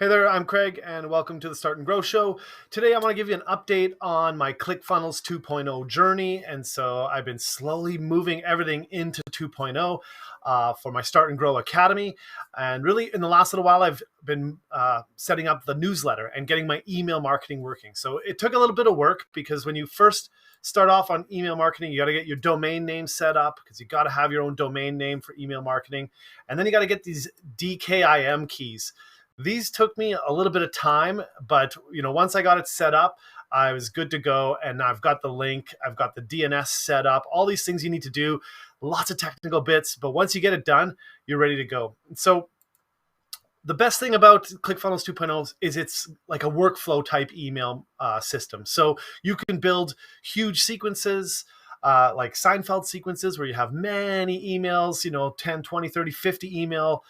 Hey there, I'm Craig, and welcome to the Start and Grow Show. Today, I want to give you an update on my ClickFunnels 2.0 journey. And so I've been slowly moving everything into 2.0 for my Start and Grow Academy. And really, in the last little while, I've been setting up the newsletter and getting my email marketing working. So it took a little bit of work because when you first start off on email marketing, you got to get your domain name set up because you got to have your own domain name for email marketing. And then you got to get these DKIM keys. These took me a little bit of time, but once I got it set up, I was good to go. And I've got the link, I've got the DNS set up, all these things you need to do, lots of technical bits. But once you get it done, you're ready to go. So the best thing about ClickFunnels 2.0 is it's like a workflow type email system. So you can build huge sequences, like Seinfeld sequences where you have many emails, 10, 20, 30, 50 email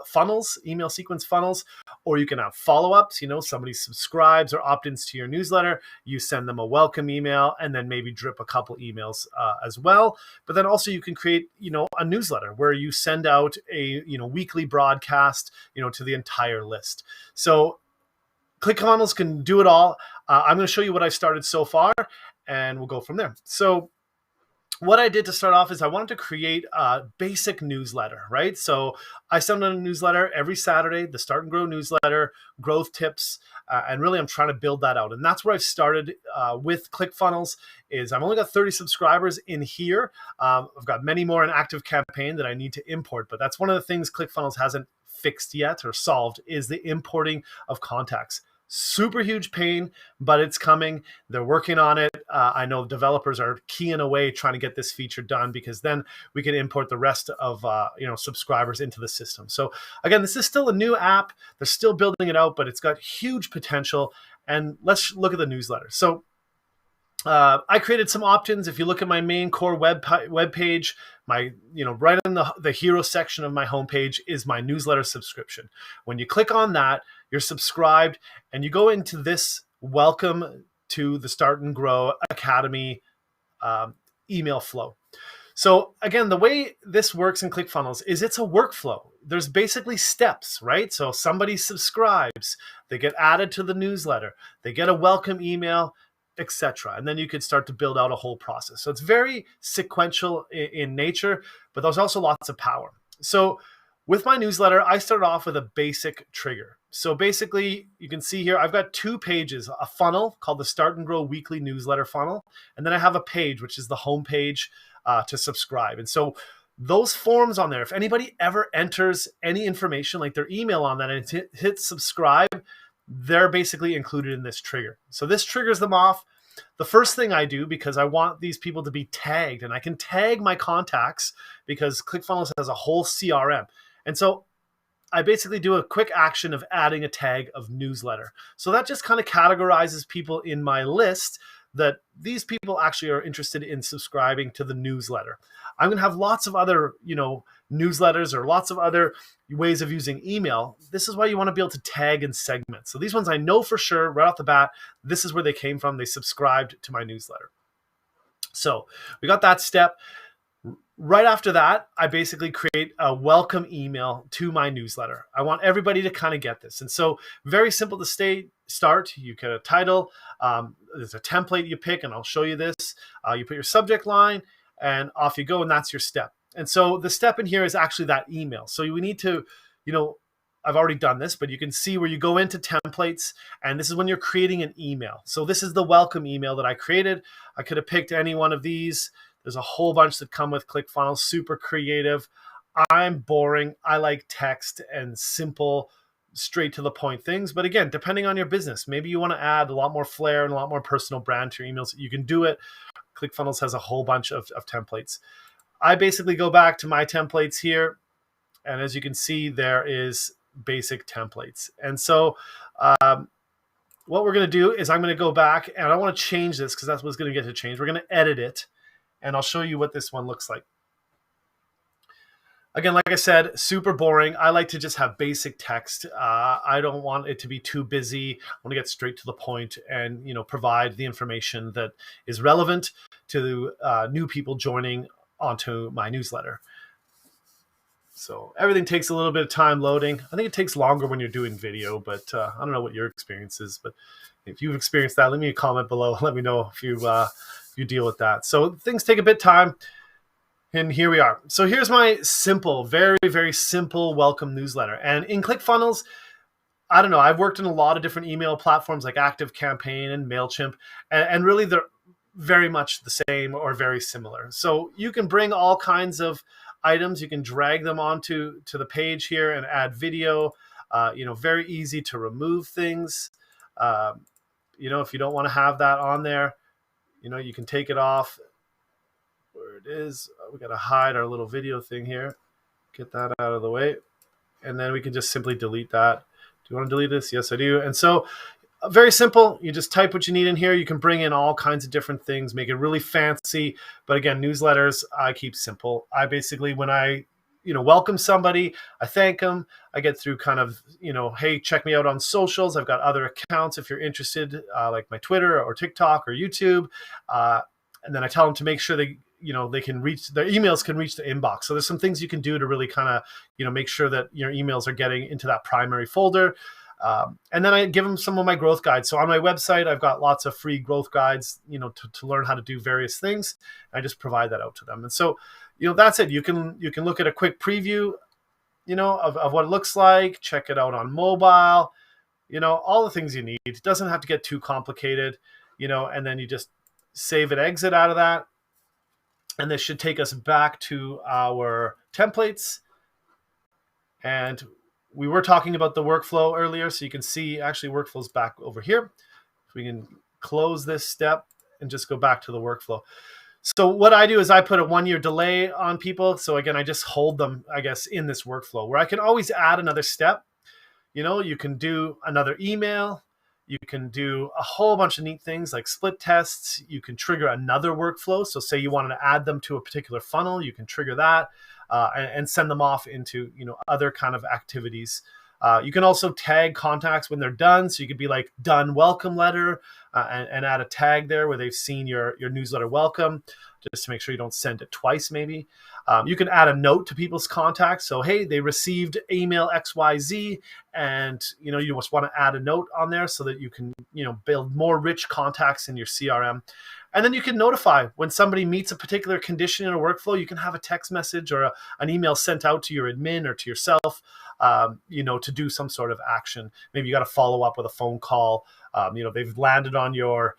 funnels, email sequence funnels, or you can have follow-ups. Somebody subscribes or opt-ins to your newsletter, you send them a welcome email and then maybe drip a couple emails as well. But then also you can create, a newsletter where you send out a, weekly broadcast, to the entire list. So ClickFunnels can do it all. I'm going to show you what I've started so far and we'll go from there. So what I did to start off is I wanted to create a basic newsletter, right? So I send out a newsletter every Saturday, the Start and Grow newsletter, growth tips, and really I'm trying to build that out. And that's where I've started with ClickFunnels is I've only got 30 subscribers in here. I've got many more in active campaign that I need to import, but that's one of the things ClickFunnels hasn't fixed yet or solved is the importing of contacts. Super huge pain, but it's coming. They're working on it. I know developers are keying away trying to get this feature done because then we can import the rest of subscribers into the system. So again, this is still a new app. They're still building it out, but it's got huge potential. And let's look at the newsletter. So I created some opt-ins. If you look at my main core web page, my right in the hero section of my homepage is my newsletter subscription. When you click on that, you're subscribed, and you go into this welcome to the Start and Grow Academy email flow. So again, the way this works in ClickFunnels is it's a workflow. There's basically steps, right? So somebody subscribes, they get added to the newsletter, they get a welcome email, etc. And then you could start to build out a whole process. So it's very sequential in nature, but there's also lots of power. So with my newsletter, I started off with a basic trigger. So basically, you can see here, I've got two pages, a funnel called the Start and Grow Weekly Newsletter funnel. And then I have a page, which is the home page to subscribe. And so those forms on there, if anybody ever enters any information like their email on that and hits subscribe, they're basically included in this trigger. So this triggers them off. The first thing I do, because I want these people to be tagged, and I can tag my contacts because ClickFunnels has a whole CRM. And so I basically do a quick action of adding a tag of newsletter. So that just kind of categorizes people in my list that these people actually are interested in subscribing to the newsletter. I'm going to have lots of other, newsletters or lots of other ways of using email. This is why you want to be able to tag and segment. So these ones I know for sure right off the bat, this is where they came from. They subscribed to my newsletter. So we got that step. Right after that, I basically create a welcome email to my newsletter. I want everybody to kind of get this. And so very simple to start. You get a title. There's a template you pick, and I'll show you this. You put your subject line, and off you go, and that's your step. And so the step in here is actually that email. So we need to, I've already done this, but you can see where you go into templates, and this is when you're creating an email. So this is the welcome email that I created. I could have picked any one of these. There's a whole bunch that come with ClickFunnels, super creative. I'm boring. I like text and simple, straight to the point things. But again, depending on your business, maybe you want to add a lot more flair and a lot more personal brand to your emails. You can do it. ClickFunnels has a whole bunch of templates. I basically go back to my templates here. And as you can see, there is basic templates. And so what we're going to do is I'm going to go back, and I want to change this because that's what's going to get to change. We're going to edit it. And I'll show you what this one looks like. Again, like I said, super boring. I like to just have basic text. I don't want it to be too busy. I want to get straight to the point and provide the information that is relevant to new people joining onto my newsletter. So everything takes a little bit of time loading. I think it takes longer when you're doing video, but I don't know what your experience is. But if you've experienced that, leave me a comment below. Let me know if you deal with that. So things take a bit of time. And here we are. So here's my simple, very, very simple welcome newsletter. And in ClickFunnels, I don't know, I've worked in a lot of different email platforms like ActiveCampaign and MailChimp, and really they're very much the same or very similar. So you can bring all kinds of items, you can drag them onto the page here and add video, very easy to remove things. If you don't want to have that on there, you can take it off. Where it is, we got to hide our little video thing here. Get that out of the way. And then we can just simply delete that. Do you want to delete this? Yes, I do. And so very simple. You just type what you need in here. You can bring in all kinds of different things, make it really fancy. But again, newsletters, I keep simple. I basically, when I welcome somebody, I thank them. I get through kind of, hey, check me out on socials. I've got other accounts if you're interested, like my Twitter or TikTok or YouTube. And then I tell them to make sure they can reach, their emails can reach the inbox. So there's some things you can do to really kind of, make sure that your emails are getting into that primary folder. And then I give them some of my growth guides. So on my website, I've got lots of free growth guides, to learn how to do various things. I just provide that out to them. And so, that's it. You can look at a quick preview, of what it looks like, check it out on mobile, all the things you need. It doesn't have to get too complicated, and then you just save and exit out of that. And this should take us back to our templates. And we were talking about the workflow earlier, so you can see actually workflow's back over here. So we can close this step and just go back to the workflow. So what I do is I put a 1-year delay on people. So again, I just hold them, I guess, in this workflow where I can always add another step. You can do another email. You can do a whole bunch of neat things like split tests. You can trigger another workflow. So say you wanted to add them to a particular funnel, you can trigger that and send them off into other kind of activities. You can also tag contacts when they're done. So you could be like done welcome letter and add a tag there where they've seen your newsletter welcome, just to make sure you don't send it twice maybe. You can add a note to people's contacts. So, hey, they received email XYZ and, you just want to add a note on there so that you can, build more rich contacts in your CRM. And then you can notify when somebody meets a particular condition in a workflow. You can have a text message or an email sent out to your admin or to yourself, to do some sort of action. Maybe you got to follow up with a phone call. They've landed on your,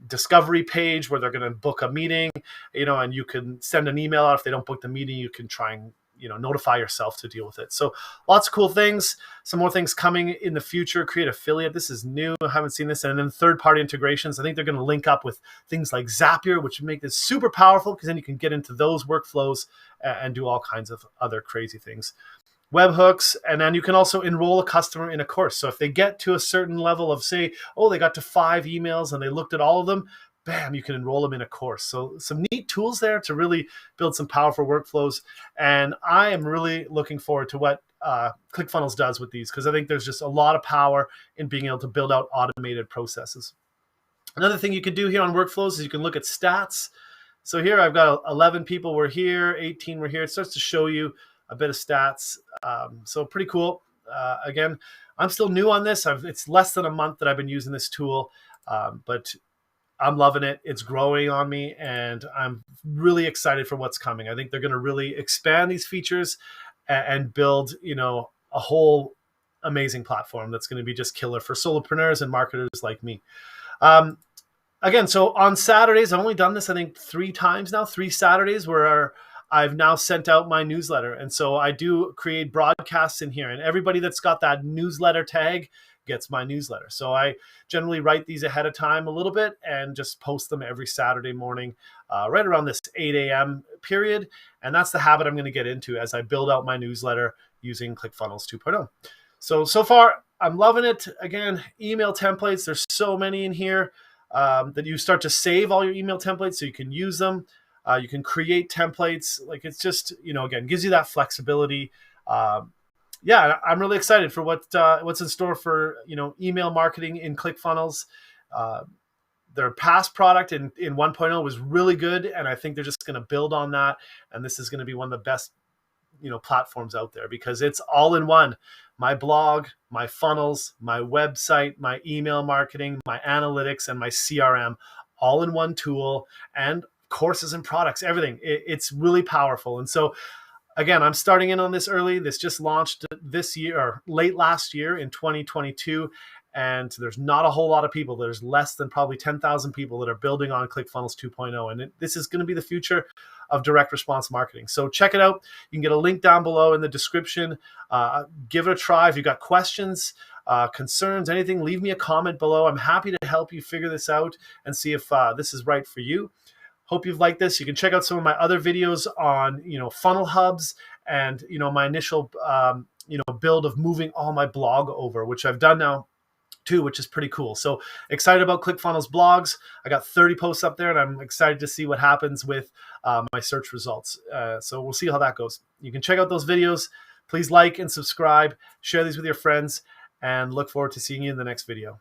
discovery page where they're going to book a meeting, and you can send an email out. If they don't book the meeting, you can try and, notify yourself to deal with it. So lots of cool things, some more things coming in the future. Create affiliate. This is new. I haven't seen this. And then third-party integrations. I think they're going to link up with things like Zapier, which would make this super powerful because then you can get into those workflows and do all kinds of other crazy things. Webhooks, and then you can also enroll a customer in a course. So if they get to a certain level of, say, they got to 5 emails and they looked at all of them, bam, you can enroll them in a course. So some neat tools there to really build some powerful workflows. And I am really looking forward to what ClickFunnels does with these, because I think there's just a lot of power in being able to build out automated processes. Another thing you can do here on workflows is you can look at stats. So here I've got 11 people were here, 18 were here. It starts to show you a bit of stats. So pretty cool. Again, I'm still new on this. It's less than a month that I've been using this tool, but I'm loving it. It's growing on me, and I'm really excited for what's coming. I think they're going to really expand these features and build, a whole amazing platform that's going to be just killer for solopreneurs and marketers like me. Again, so on Saturdays, I've only done this, I think, 3 times now, 3 Saturdays where I've now sent out my newsletter. And so I do create broadcasts in here, and everybody that's got that newsletter tag gets my newsletter. So I generally write these ahead of time a little bit and just post them every Saturday morning, right around this 8 a.m. period. And that's the habit I'm going to get into as I build out my newsletter using ClickFunnels 2.0. So far, I'm loving it. Again, email templates. There's so many in here that you start to save all your email templates so you can use them. You can create templates. Like, it's just, again, gives you that flexibility. Yeah, I'm really excited for what's in store for, email marketing in ClickFunnels. Their past product in 1.0 was really good, and I think they're just going to build on that. And this is going to be one of the best, platforms out there, because it's all in one. My blog, my funnels, my website, my email marketing, my analytics, and my CRM, all in one tool, and courses and products, everything. It's really powerful. And so again, I'm starting in on this early. This just launched this year, or late last year in 2022. And there's not a whole lot of people. There's less than probably 10,000 people that are building on ClickFunnels 2.0. And this is going to be the future of direct response marketing. So check it out. You can get a link down below in the description. Give it a try. If you've got questions, concerns, anything, leave me a comment below. I'm happy to help you figure this out and see if this is right for you. Hope you've liked this. You can check out some of my other videos on, funnel hubs and, my initial, build of moving all my blog over, which I've done now too, which is pretty cool. So excited about ClickFunnels blogs. I got 30 posts up there, and I'm excited to see what happens with my search results. So we'll see how that goes. You can check out those videos. Please like and subscribe, share these with your friends, and look forward to seeing you in the next video.